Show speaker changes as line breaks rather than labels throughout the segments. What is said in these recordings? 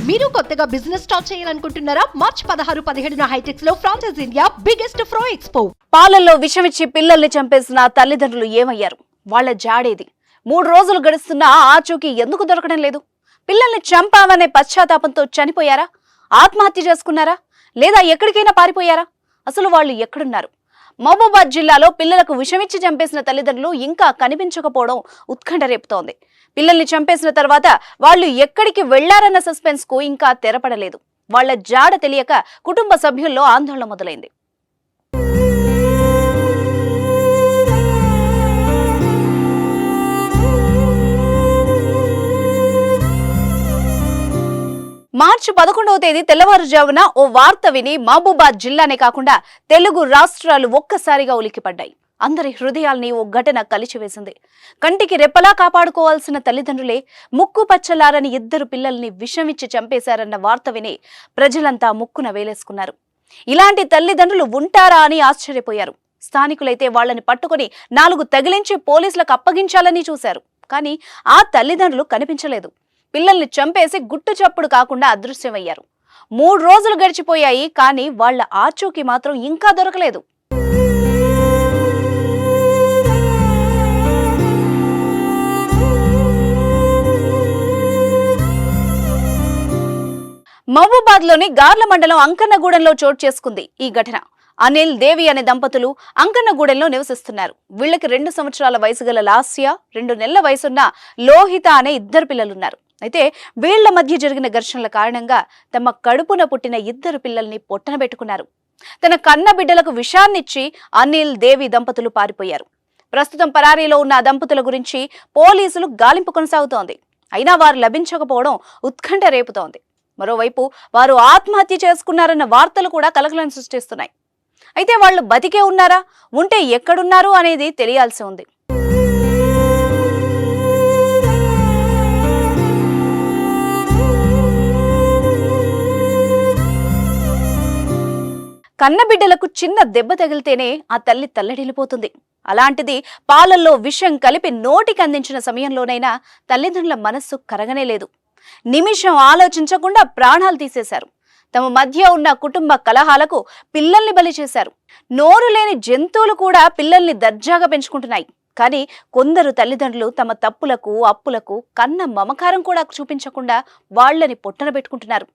మీరు కొత్తగా business start చేయాలనుకుంటున్నారా? మార్చ్ 16-17 హైటెక్స్ లో ఫ్రాన్సెస్ ఇండియా బిగ్గెస్ట్ ఫ్రో ఎక్స్పో.
పాలల్లో విషమిచ్చి పిల్లల్ని చంపేసిన తల్లిదండ్రులు ఏమయ్యారు? వాళ్ళ జాడేది? 3 రోజులు గడుస్తున్నా ఆచూకీ ఎందుకు దొరకడం లేదు? పిల్లల్ని చంపామనే పశ్చాత్తాపంతో చనిపోయారా? ఆత్మహత్య చేసుకున్నారా? లేదా ఎక్కడికైనా పారిపోయారా? అసలు వాళ్ళు ఎక్కడున్నారు? మహబూబాద్ జిల్లాలో పిల్లలకు విషమిచ్చి చంపేసిన తల్లిదండ్రులు ఇంకా కనిపించకపోవడం ఉత్కంఠ రేపుతోంది. పిల్లల్ని చంపేసిన తర్వాత వాళ్ళు ఎక్కడికి వెళ్లారన్న సస్పెన్స్ కు ఇంకా తెరపడలేదు. వాళ్ల జాడ తెలియక కుటుంబ సభ్యుల్లో ఆందోళన మొదలైంది. మార్చి 11వ తేదీ తెల్లవారుజామున ఓ వార్త విని మహబూబాద్ జిల్లానే కాకుండా తెలుగు రాష్ట్రాలు ఒక్కసారిగా ఉలిక్కిపడ్డాయి. అందరి హృదయాల్ని ఓ ఘటన కలిచివేసింది. కంటికి రెప్పలా కాపాడుకోవాల్సిన తల్లిదండ్రులే ముక్కు పచ్చలారని 2 పిల్లల్ని విషమిచ్చి చంపేశారన్న వార్త విని ప్రజలంతా ముక్కున వేలేసుకున్నారు. ఇలాంటి తల్లిదండ్రులు ఉంటారా అని ఆశ్చర్యపోయారు. స్థానికులైతే వాళ్లని పట్టుకుని 4 తగిలించి పోలీసులకు అప్పగించాలని చూశారు. కానీ ఆ తల్లిదండ్రులు కనిపించలేదు. పిల్లల్ని చంపేసి గుట్టు చప్పుడు కాకుండా అదృశ్యమయ్యారు. 3 రోజులు గడిచిపోయాయి, కానీ వాళ్ల ఆచూకీ మాత్రం ఇంకా దొరకలేదు. మహబూబాద్ లోని గార్ల మండలం అంకన్నగూడెంలో చోటు చేసుకుంది ఈ ఘటన. అనిల్, దేవి అనే దంపతులు అంకన్నగూడెంలో నివసిస్తున్నారు. వీళ్ళకి 2 సంవత్సరాల వయసు గల లాస్య, 2 నెలల వయసున్న లోహిత అనే 2 పిల్లలున్నారు. అయితే వీళ్ల మధ్య జరిగిన ఘర్షణల కారణంగా తమ కడుపున పుట్టిన 2 పిల్లల్ని పొట్టన పెట్టుకున్నారు. తన కన్న బిడ్డలకు విషాన్నిచ్చి అనిల్, దేవి దంపతులు పారిపోయారు. ప్రస్తుతం పరారీలో ఉన్న ఆ దంపతుల గురించి పోలీసులు గాలింపు కొనసాగుతోంది. అయినా వారు లభించకపోవడం ఉత్కంఠ రేపుతోంది. మరోవైపు వారు ఆత్మహత్య చేసుకున్నారన్న వార్తలు కూడా కలకలం సృష్టిస్తున్నాయి. అయితే వాళ్ళు బతికే ఉన్నారా, ఉంటే ఎక్కడున్నారు అనేది తెలియాల్సి ఉంది. కన్నబిడ్డలకు చిన్న దెబ్బ తగిలితేనే ఆ తల్లి తల్లడిల్లిపోతుంది. అలాంటిది పాలల్లో విషం కలిపి నోటికి అందించిన సమయంలోనైనా తల్లిదండ్రుల మనస్సు కరగనే లేదు. నిమిషం ఆలోచించకుండా ప్రాణాలు తీసేశారు. తమ మధ్య ఉన్న కుటుంబ కలహాలకు పిల్లల్ని బలి చేశారు. నోరు లేని జంతువులు కూడా పిల్లల్ని దర్జాగా పెంచుకుంటున్నాయి. కానీ కొందరు తల్లిదండ్రులు తమ తప్పులకు, అప్పులకు కన్న మమకారం కూడా చూపించకుండా వాళ్లని పొట్టన పెట్టుకుంటున్నారు.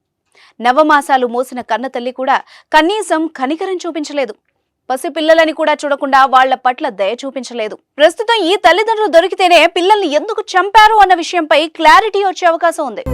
నవమాసాలు మోసిన కన్న తల్లి కూడా కనీసం కనికరం చూపించలేదు. పసిపిల్లలని కూడా చూడకుండా వాళ్ల పట్ల దయ చూపించలేదు. ప్రస్తుతం ఈ తల్లిదండ్రులు దొరికితేనే పిల్లల్ని ఎందుకు చంపారు అన్న విషయంపై క్లారిటీ వచ్చే అవకాశం ఉంది.